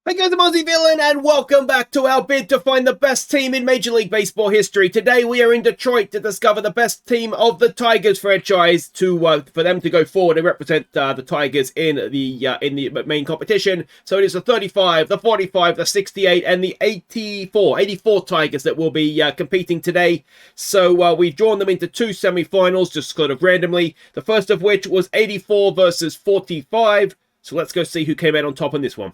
Hey guys, I'm Aussie Villain, and welcome back to our bid to find the best team in Major League Baseball history. Today we are in Detroit to discover the best team of the Tigers franchise for them to go forward and represent the Tigers in the main competition. So it is the 35, the 45, the 68, and the 84 Tigers that will be competing today. So we've drawn them into two semi-finals, just sort of randomly. The first of which was 84 versus 45. So let's go see who came out on top in this one.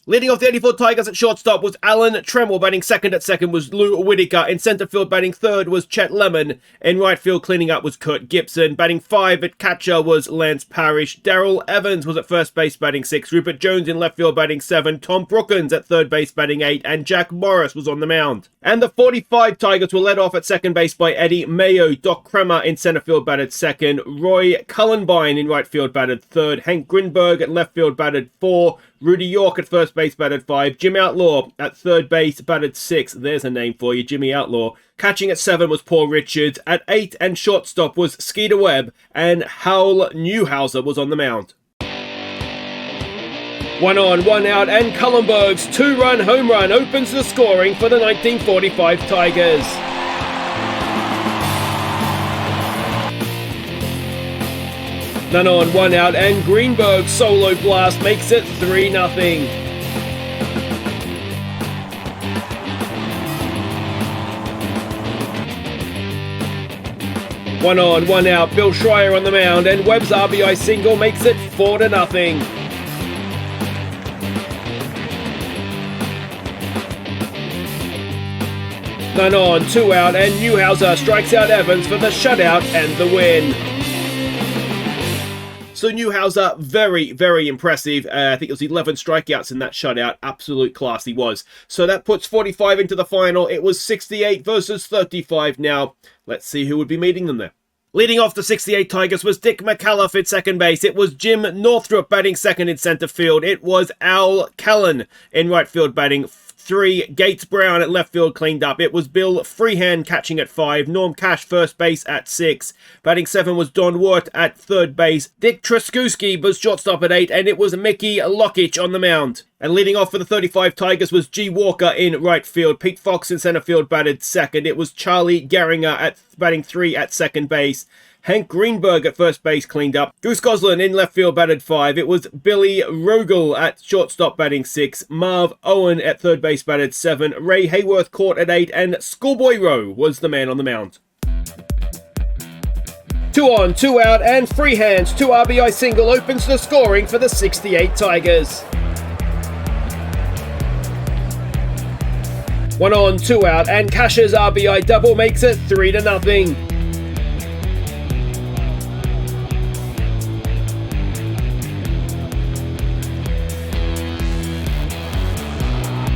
Leading off the 84 Tigers at shortstop was Alan Tremble. Batting second at second was Lou Whitaker. In centre field batting third was Chet Lemon. In right field cleaning up was Kurt Gibson. Batting five at catcher was Lance Parrish. Darrell Evans was at first base batting six. Rupert Jones in left field batting seven. Tom Brookins at third base batting eight. And Jack Morris was on the mound. And the 45 Tigers were led off at second base by Eddie Mayo. Doc Kremer in centre field batted second. Roy Cullenbine in right field batted third. Hank Grinberg at left field batted four. Rudy York at first base batted five. Jim Outlaw at third base batted six. There's a name for you, Jimmy Outlaw. Catching at seven was Paul Richards. At eight and shortstop was Skeeter Webb. And Howell Newhouser was on the mound. 1 on, 1 out, and Cullenberg's two-run home run opens the scoring for the 1945 Tigers. None on, 1 out, and Greenberg's solo blast makes it 3-0. One on, 1 out, Bill Schreier on the mound, and Webb's RBI single makes it 4-0. None on, 2 out, and Newhouser strikes out Evans for the shutout and the win. So Newhouser, very, very impressive. I think it was 11 strikeouts in that shutout. Absolute class he was. So that puts 45 into the final. It was 68 versus 35 now. Let's see who would be meeting them there. Leading off the 68 Tigers was Dick McAuliffe at second base. It was Jim Northrup batting second in center field. It was Al Callan in right field batting three. Gates Brown at left field cleaned up. It was Bill Freehand catching at five. Norm Cash first base at six. Batting seven was Don Wirt at third base. Dick Trzaskowski was shortstop at eight, and it was Mickey Lockich on the mound. And leading off for the 35 Tigers was G. Walker in right field. Pete Fox in center field batted second. It was Charlie Gehringer at batting three at second base. Hank Greenberg at first base cleaned up. Goose Goslin in left field batted five. It was Billy Rogel at shortstop batting six. Marv Owen at third base batted seven. Ray Hayworth caught at eight. And Schoolboy Rowe was the man on the mound. 2 on, 2 out, and Freehand's 2 RBI single opens the scoring for the 68 Tigers. 1 on, 2 out, and Cash's RBI double makes it 3-0.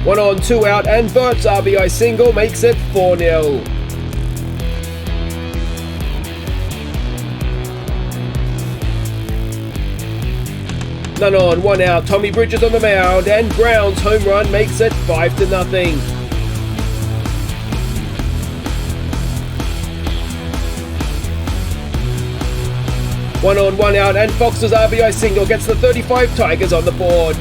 1 on, 2 out, and Bert's RBI single makes it 4-0. None on, 1 out, Tommy Bridges on the mound, and Brown's home run makes it 5-0. One on, 1 out, and Fox's RBI single gets the 35 Tigers on the board.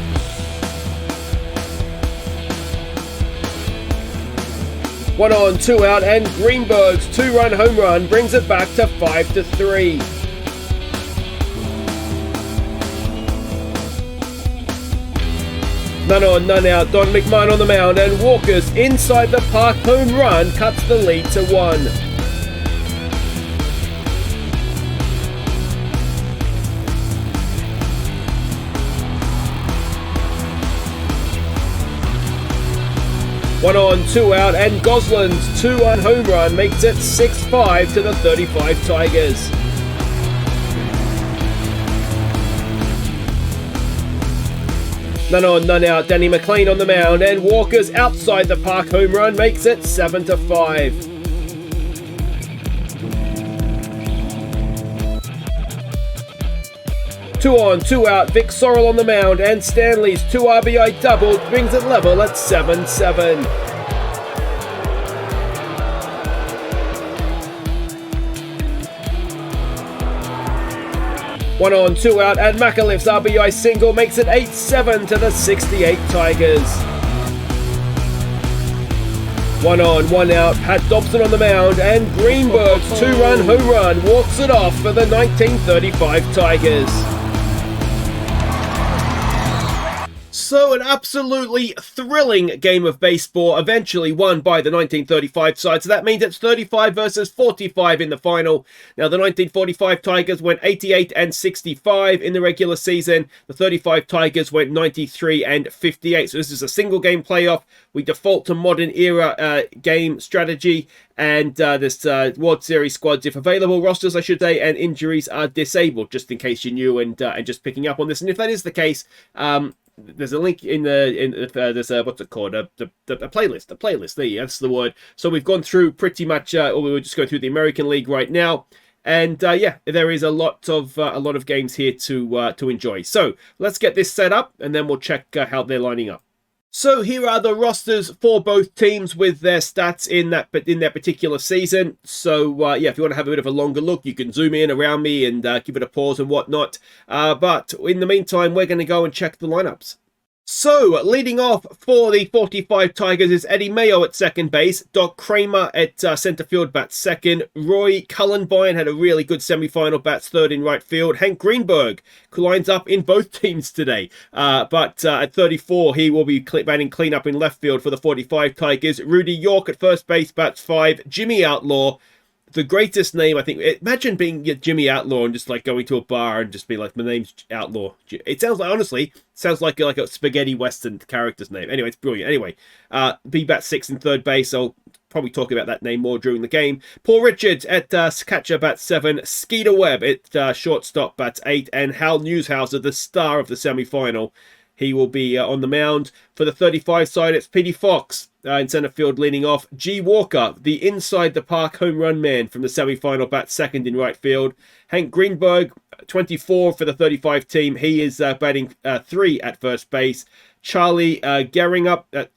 1 on, 2 out, and Greenberg's two-run home run brings it back to 5-3. None on, none out, Don McMahon on the mound, and Walker's inside the park home run cuts the lead to 1. One on, 2 out, and Goslin's 2-run home run makes it 6-5 to the 35 Tigers. None on, none out, Danny McLean on the mound, and Walker's outside the park home run makes it 7-5. 2 on, 2 out, Vic Sorrell on the mound, and Stanley's 2 RBI double brings it level at 7-7. 1 on, 2 out, and McAuliffe's RBI single makes it 8-7 to the 68 Tigers. 1 on, 1 out, Pat Dobson on the mound, and Greenberg's 2-run home run walks it off for the 1935 Tigers. So an absolutely thrilling game of baseball, eventually won by the 1935 side. So that means it's 35 versus 45 in the final. Now the 1945 Tigers went 88-65 in the regular season. The 35 Tigers went 93-58. So this is a single game playoff. We default to modern era game strategy. And this World Series squads, if available, rosters I should say, and injuries are disabled, just in case you knew, and just picking up on this. And if that is the case, there's a link in there's what's it called, a playlist. There, that's the word. So we've gone through pretty much, or we were just going through the American League right now, and yeah, there is a lot of games here to enjoy. So let's get this set up, and then we'll check how they're lining up. So here are the rosters for both teams with their stats in their particular season. So yeah, if you want to have a bit of a longer look, you can zoom in around me and give it a pause and whatnot. But in the meantime, we're going to go and check the lineups. So, leading off for the 45 Tigers is Eddie Mayo at second base. Doc Kramer at centre field bats second. Roy Cullenbine had a really good semi-final, bats third in right field. Hank Greenberg lines up in both teams today. But at 34, he will be batting clean-up in left field for the 45 Tigers. Rudy York at first base, bats 5. Jimmy Outlaw, the greatest name, I think. Imagine being Jimmy Outlaw and just like going to a bar and just being like, my name's Outlaw. It sounds like, honestly, sounds like a spaghetti western character's name. Anyway, it's brilliant. Anyway, B bats 6 in third base. I'll probably talk about that name more during the game. Paul Richards at catcher bats 7. Skeeter Webb at shortstop bats 8. And Hal Newshouser, the star of the semi-final, he will be on the mound. For the 35 side, it's Petey Fox in center field leading off. G. Walker, the inside-the-park home run man from the semi-final, bats second in right field. Hank Greenberg, 24 for the 35 team. He is batting 3 at first base. Charlie Gehring up at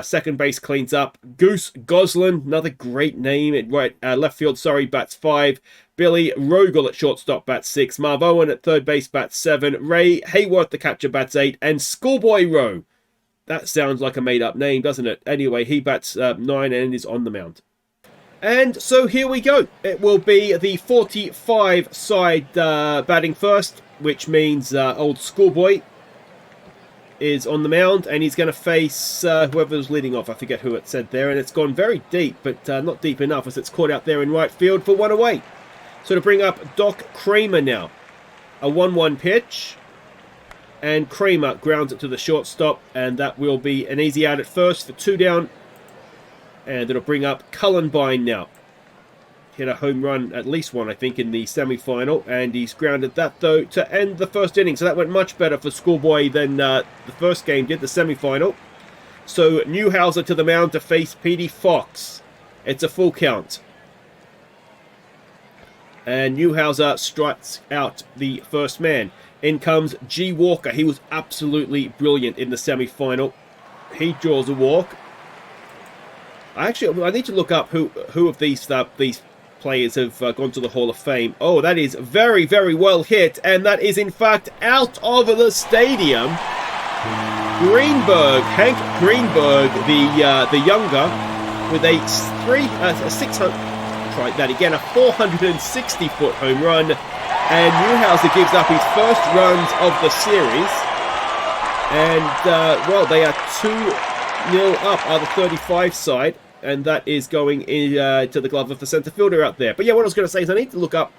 second base, cleans up. Goose Goslin, another great name at left field, bats 5. Billy Rogel at shortstop, bats 6. Marv Owen at third base, bats 7. Ray Hayworth, the catcher, bats 8. And Schoolboy Rowe. That sounds like a made-up name, doesn't it? Anyway, he bats 9 and is on the mound. And so here we go. It will be the 45 side batting first, which means old Schoolboy is on the mound, and he's going to face whoever's leading off. I forget who it said there, and it's gone very deep, but not deep enough as it's caught out there in right field for 1 away. So to bring up Doc Kramer now. A 1-1 pitch. And Kramer grounds it to the shortstop. And that will be an easy out at first for 2 down. And it'll bring up Cullenbine now. Hit a home run, at least one, I think, in the semi-final. And he's grounded that, though, to end the first inning. So that went much better for Schoolboy than the first game did, the semi-final. So Newhouser to the mound to face Petey Fox. It's a full count. And Newhouser strikes out the first man. In comes G. Walker. He was absolutely brilliant in the semi-final. He draws a walk. I need to look up who of these players have gone to the Hall of Fame. Oh, that is very, very well hit. And that is, in fact, out of the stadium. Greenberg, Hank Greenberg, the younger, with a 600... Try that again, a 460-foot home run, and Newhouser gives up his first runs of the series, and well, they are 2-0 up on the 35 side, and that is going to the glove of the center fielder out there. But yeah, what I was going to say is I need to look up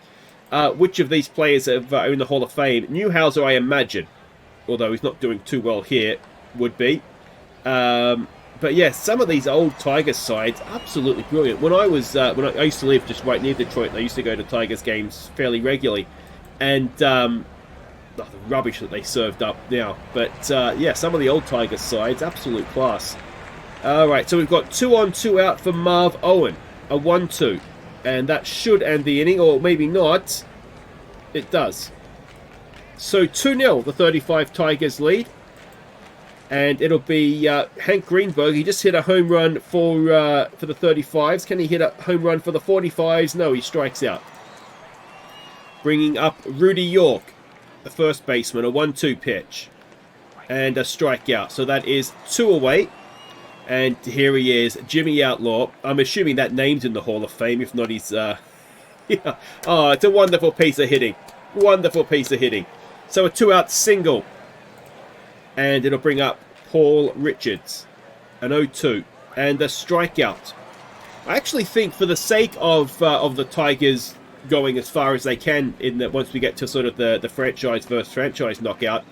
which of these players are in the Hall of Fame. Newhouser, I imagine, although he's not doing too well here, would be. But yeah, some of these old Tigers sides, absolutely brilliant. When I used to live just right near Detroit, I used to go to Tigers games fairly regularly, and the rubbish that they served up now. But yeah, some of the old Tigers sides, absolute class. All right, so we've got 2 on, 2 out for Marv Owen, a 1-2, and that should end the inning, or maybe not. It does. So 2-0, the 35 Tigers lead. And it'll be Hank Greenberg. He just hit a home run for the 35s. Can he hit a home run for the 45s? No, he strikes out. Bringing up Rudy York. the first baseman, a 1-2 pitch. And a strikeout. So that is 2 away. And here he is, Jimmy Outlaw. I'm assuming that name's in the Hall of Fame. If not, he's... yeah. Oh, it's a wonderful piece of hitting. Wonderful piece of hitting. So a 2-out single. And it'll bring up Paul Richards. An 0-2. And a strikeout. I actually think for the sake of the Tigers going as far as they can in that once we get to sort of the franchise versus franchise knockout,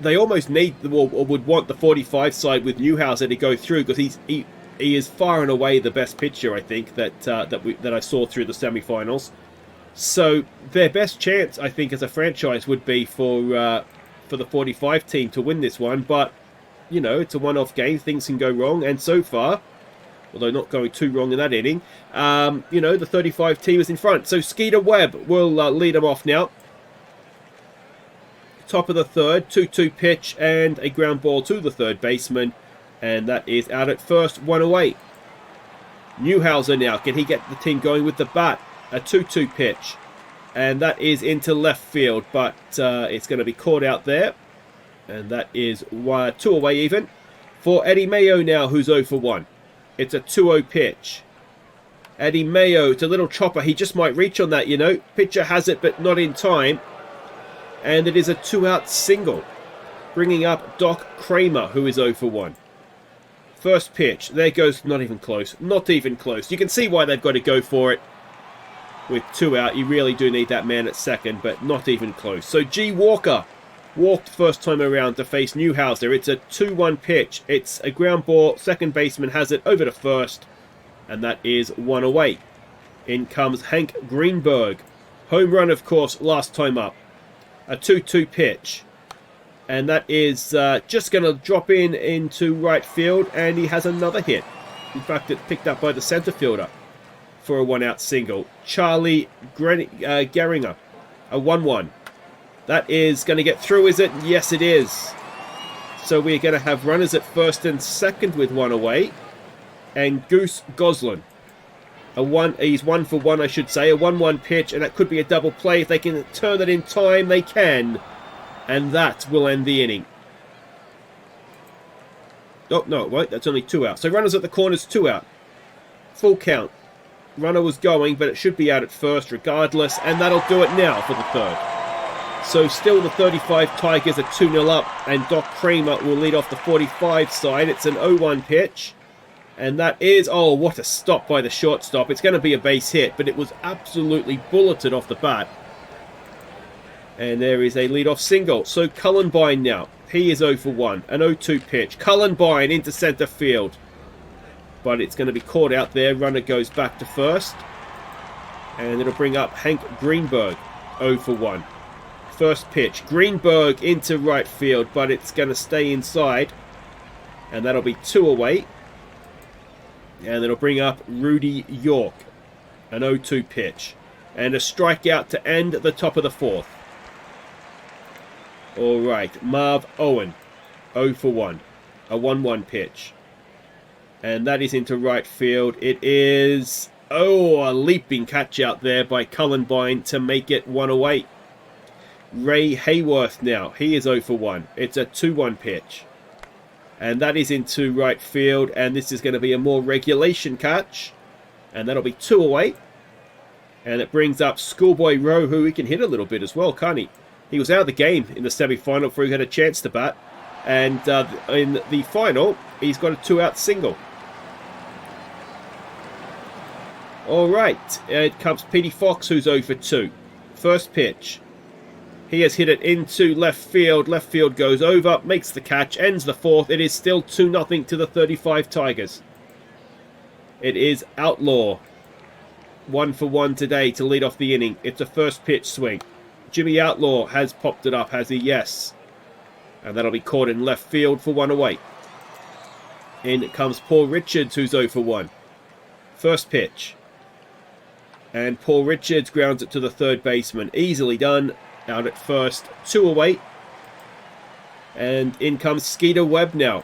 they almost need or would want the 45 side with Newhouser to go through, because he is far and away the best pitcher, I think, that I saw through the semi-finals. So their best chance, I think, as a franchise would be for the 45 team to win this one. But you know, it's a one-off game; things can go wrong, and so far, although not going too wrong in that inning, you know, the 35 team is in front. So Skeeter Webb will lead them off now. Top of the third, 2-2 pitch and a ground ball to the third baseman, and that is out at first, 1 away. Newhouser now, can he get the team going with the bat? A 2-2 pitch, and that is into left field, but it's going to be caught out there, and that is 2 away even. For Eddie Mayo now, who's 0 for 1. It's a 2-0 pitch. Eddie Mayo, it's a little chopper, he just might reach on that, you know. Pitcher has it, but not in time. And it is a 2-out single, bringing up Doc Kramer, who is 0 for 1. First pitch, there goes, not even close, not even close. You can see why they've got to go for it with 2 out. You really do need that man at second, but not even close. So G. Walker walked first time around to face Newhouser. It's a 2-1 pitch. It's a ground ball. Second baseman has it over to first, and that is 1 away. In comes Hank Greenberg. Home run, of course, last time up. A 2-2 pitch, and that is just going to drop into right field, and he has another hit. In fact, it's picked up by the center fielder for a 1-out single. Charlie Gehringer, a 1-1. That is going to get through, is it? Yes, it is. So we're going to have runners at first and second with 1 away, and Goose Goslin. He's 1 for 1, I should say. A 1-1 pitch, and that could be a double play. If they can turn it in time, they can. And that will end the inning. Oh, no, wait, that's only 2 out. So runners at the corners, 2 out. Full count. Runner was going, but it should be out at first regardless. And that'll do it now for the third. So still the 35 Tigers are 2-0 up. And Doc Kramer will lead off the 45 side. It's an 0-1 pitch. And that is, oh, what a stop by the shortstop. It's going to be a base hit, but it was absolutely bulleted off the bat. And there is a leadoff single. So Cullenbine now. He is 0 for 1. An 0-2 pitch. Cullenbine into center field. But it's going to be caught out there. Runner goes back to first. And it'll bring up Hank Greenberg. 0 for 1. First pitch. Greenberg into right field, but it's going to stay inside. And that'll be 2 away. And it'll bring up Rudy York. An 0-2 pitch. And a strikeout to end the top of the fourth. Alright, Marv Owen. 0 for 1. A 1-1 pitch. And that is into right field. It is... oh, a leaping catch out there by Cullenbine to make it 1 away. Ray Hayworth now. He is 0 for 1. It's a 2-1 pitch. And that is into right field. And this is going to be a more regulation catch. And that'll be 2 away. And it brings up Schoolboy Rowe, who he can hit a little bit as well, can't he? He was out of the game in the semi-final before he had a chance to bat. And in the final, he's got a 2-out single. All right. It comes Petey Fox, who's 0 for 2. First pitch. He has hit it into left field. Left field goes over, makes the catch, ends the fourth. It is still 2-0 to the 35 Tigers. It is Outlaw. 1 for 1 today to lead off the inning. It's a first pitch swing. Jimmy Outlaw has popped it up, has he? Yes. And that'll be caught in left field for 1 away. In comes Paul Richards, who's 0 for 1. First pitch. And Paul Richards grounds it to the third baseman. Easily done. Out at first, 2 away. And in comes Skeeter Webb now.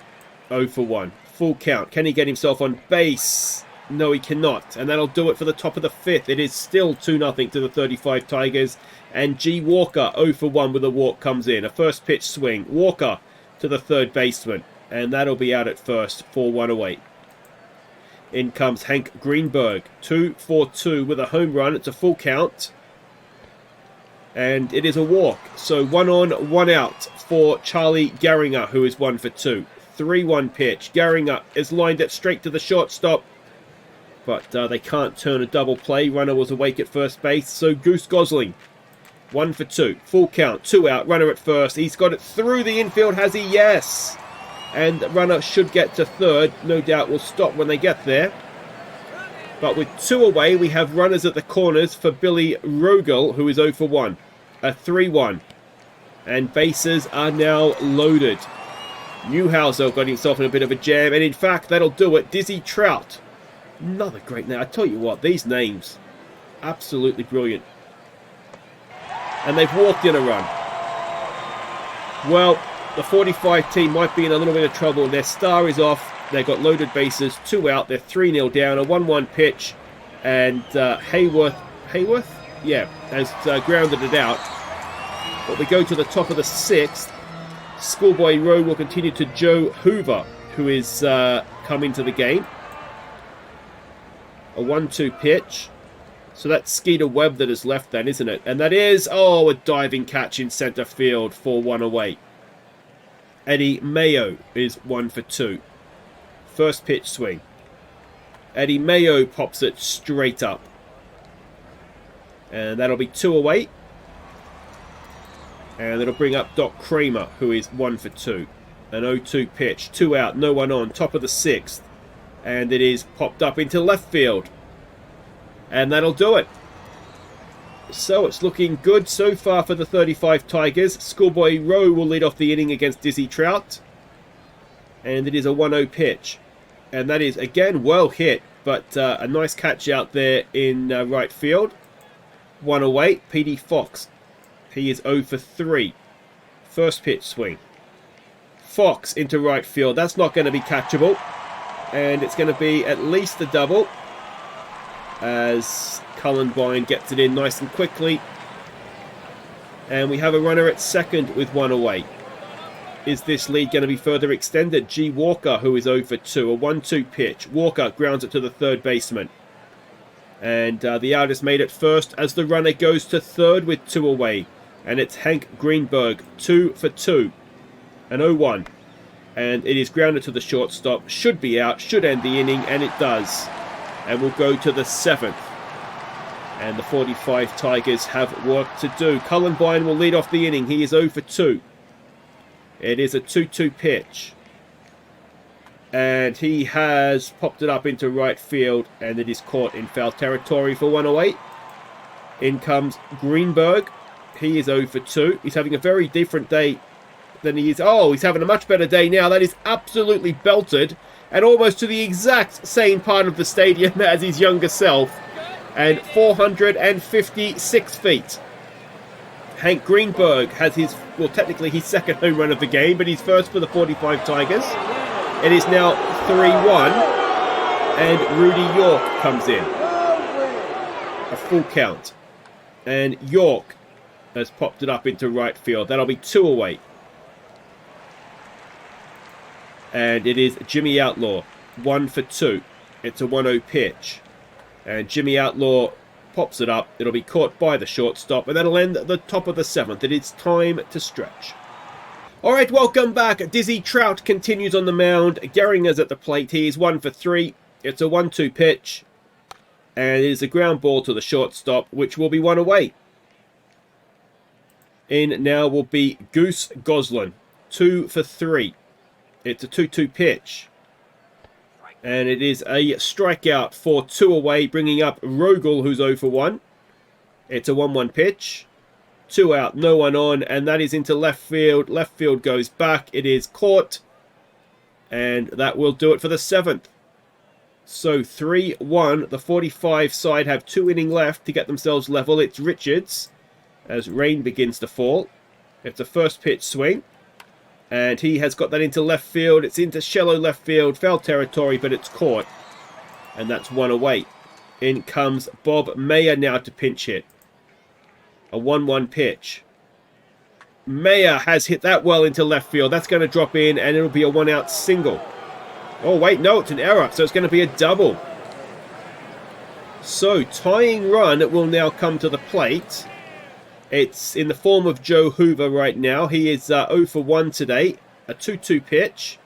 0 for 1. Full count. Can he get himself on base? No, he cannot. And that'll do it for the top of the 5th. It is still 2-0 to the 35 Tigers. And G. Walker, 0 for 1 with a walk, comes in. A first pitch swing. Walker to the third baseman. And that'll be out at first for 1 away. In comes Hank Greenberg. 2 for 2 with a home run. It's a full count. And it is a walk. So 1 on, 1 out for Charlie Gehringer, who is 1 for 2. 3-1 pitch. Gehringer is lined it straight to the shortstop. But they can't turn a double play. Runner was awake at first base. So Goose Gosling, 1 for 2. Full count. 2 out. Runner at first. He's got it through the infield. Has he? Yes. And runner should get to third. No doubt will stop when they get there. But with 2 away, we have runners at the corners for Billy Rogel, who is 0 for 1. A 3-1. And bases are now loaded. Newhouser got himself in a bit of a jam. And in fact, that'll do it. Dizzy Trout. Another great name. I tell you what, these names, absolutely brilliant. And they've walked in a run. Well, the 45 team might be in a little bit of trouble. Their star is off. They've got loaded bases, 2 out. They're 3-0 down. A 1-1 pitch. And Hayworth? Yeah, has grounded it out. But we go to the top of the 6th. Schoolboy Rowe will continue to Joe Hoover, who is come into the game. A 1-2 pitch. So that's Skeeter Webb that is left then, isn't it? And that is, a diving catch in centre field for 1 away. Eddie Mayo is 1 for 2. First pitch swing. Eddie Mayo pops it straight up. And that'll be 2 away. And it'll bring up Doc Kramer, who is 1 for 2. An 0-2 pitch. 2 out, no one on. Top of the 6th. And it is popped up into left field. And that'll do it. So it's looking good so far for the 35 Tigers. Schoolboy Rowe will lead off the inning against Dizzy Trout. And it is a 1-0 pitch. And that is, again, well hit. But a nice catch out there in right field. 1 away. Petey Fox. He is 0 for 3. First pitch swing. Fox into right field. That's not going to be catchable. And it's going to be at least a double. As Cullenbine gets it in nice and quickly. And we have a runner at second with 1 away. Is this lead going to be further extended? G. Walker, who is 0 for 2. A 1-2 pitch. Walker grounds it to the third baseman. And the out is made at first as the runner goes to third with 2 away. And it's Hank Greenberg, 2 for 2. An 0-1. And it is grounded to the shortstop. Should be out. Should end the inning. And it does. And we'll go to the 7th. And the 45 Tigers have work to do. Cullenbine will lead off the inning. He is 0 for 2. It is a 2-2 pitch. And he has popped it up into right field. And it is caught in foul territory for 1 away. In comes Greenberg. He is 0 for 2. He's having a very different day than he is. Oh, he's having a much better day now. That is absolutely belted. And almost to the exact same part of the stadium as his younger self. And 456 feet. Hank Greenberg has his, well, technically his second home run of the game, but he's first for the 45 Tigers. It is now 3-1. And Rudy York comes in. A full count. And York has popped it up into right field. That'll be 2 away. And it is Jimmy Outlaw, 1 for 2. It's a 1-0 pitch. And Jimmy Outlaw pops it up. It'll be caught by the shortstop. And that'll end at the top of the 7th. It is time to stretch. All right, welcome back. Dizzy Trout continues on the mound. Gehringer's at the plate. He is 1 for 3. It's a 1-2 pitch. And it is a ground ball to the shortstop, which will be 1 away. In now will be Goose Goslin, 2 for 3. It's a 2-2 pitch. And it is a strikeout for 2 away, bringing up Rogel, who's 0 for 1. It's a 1-1 pitch. 2 out, no one on, and that is into left field. Left field goes back. It is caught. And that will do it for the 7th. So 3-1. The 45 side have 2 innings left to get themselves level. It's Richards as rain begins to fall. It's a first pitch swing. And he has got that into left field. It's into shallow left field. Foul territory, but it's caught. And that's one away. In comes Bob Mayer now to pinch hit. A 1-1 pitch. Mayer has hit that well into left field. That's going to drop in, and it'll be a 1-out single. Oh, wait, no, it's an error. So it's going to be a double. So, tying run will now come to the plate. It's in the form of Joe Hoover right now. He is 0 for 1 today. A 2-2 pitch.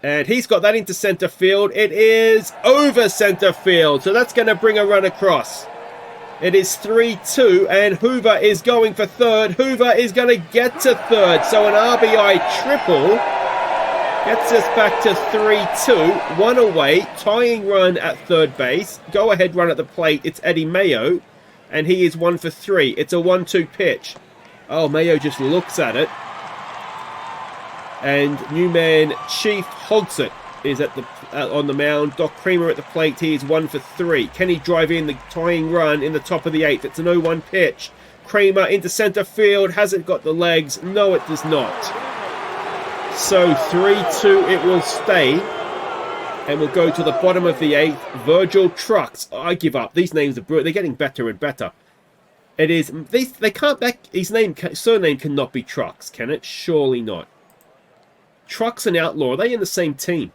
And he's got that into center field. It is over center field. So that's going to bring a run across. It is 3-2, and Hoover is going for third. Hoover is going to get to third. So an RBI triple gets us back to 3-2. One away, tying run at third base. Go ahead run at the plate. It's Eddie Mayo, and he is 1 for 3. It's a 1-2 pitch. Oh, Mayo just looks at it. And new man Chief Hogsett is at the on the mound. Doc Creamer at the plate. He is 1 for 3. Can he drive in the tying run in the top of the 8th? It's an 0-1 pitch. Creamer into center field. Has it got the legs? No, it does not. So 3-2 it will stay. And we'll go to the bottom of the 8th. Virgil Trucks. I give up. These names are brilliant. They're getting better and better. It is. They can't. His surname cannot be Trucks, can it? Surely not. Trucks and Outlaw, are they in the same team?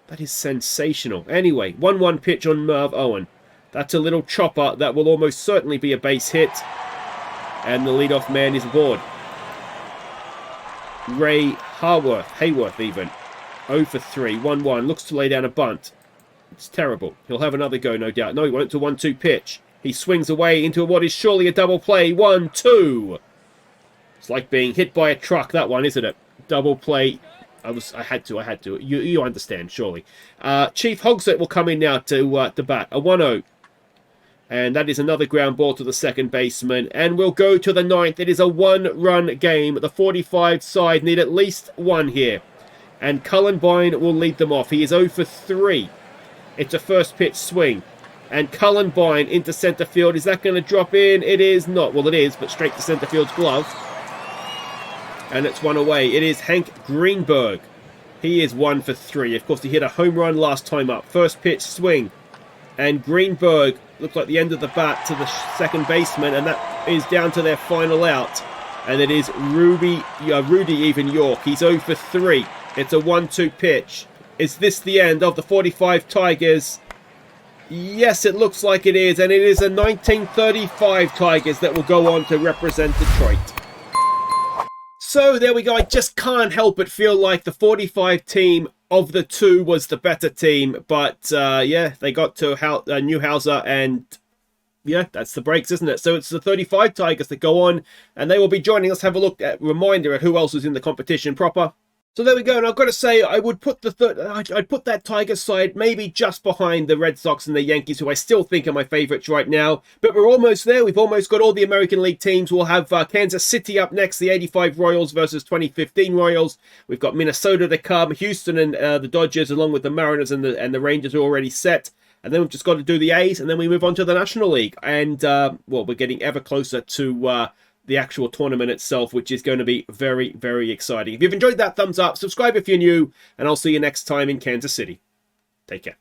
That is sensational. Anyway, 1-1 pitch on Merv Owen. That's a little chopper that will almost certainly be a base hit. And the leadoff man is Ward. Ray Hayworth even. 0 for 3, 1-1. Looks to lay down a bunt. It's terrible. He'll have another go, no doubt. No, he won't. It's a 1-2 pitch. He swings away into what is surely a double play. 1-2. It's like being hit by a truck, that one, isn't it? Double play. I had to. You understand, surely. Chief Hogsett will come in now to bat. A 1-0. And that is another ground ball to the second baseman. And we'll go to the 9th. It is a 1-run game. The 45 side need at least 1 here. And Cullen Bine will lead them off. He is 0 for 3. It's a first pitch swing. And Cullen Bine into center field. Is that going to drop in? It is not. Well, it is, but straight to center field's glove. And it's 1 away. It is Hank Greenberg. He is 1 for 3. Of course, he hit a home run last time up. First pitch swing. And Greenberg looks like the end of the bat to the second baseman. And that is down to their final out. And it is Rudy York. He's 0 for 3. It's a 1-2 pitch. Is this the end of the 45 Tigers? Yes, it looks like it is. And it is a 1935 Tigers that will go on to represent Detroit. So there we go. I just can't help but feel like the 45 team of the two was the better team. But yeah, they got to Newhouser, and yeah, that's the breaks, isn't it? So it's the 35 Tigers that go on, and they will be joining us. Have a look at reminder at who else was in the competition proper. So there we go, and I've got to say, I would put I'd put that Tigers side maybe just behind the Red Sox and the Yankees, who I still think are my favourites right now. But we're almost there. We've almost got all the American League teams. We'll have Kansas City up next, the 85 Royals versus 2015 Royals. We've got Minnesota to come, Houston and the Dodgers, along with the Mariners and the Rangers are already set. And then we've just got to do the A's, and then we move on to the National League. And, well, we're getting ever closer to the actual tournament itself, which is going to be very, very exciting. If you've enjoyed that, thumbs up, subscribe if you're new, and I'll see you next time in Kansas City. Take care.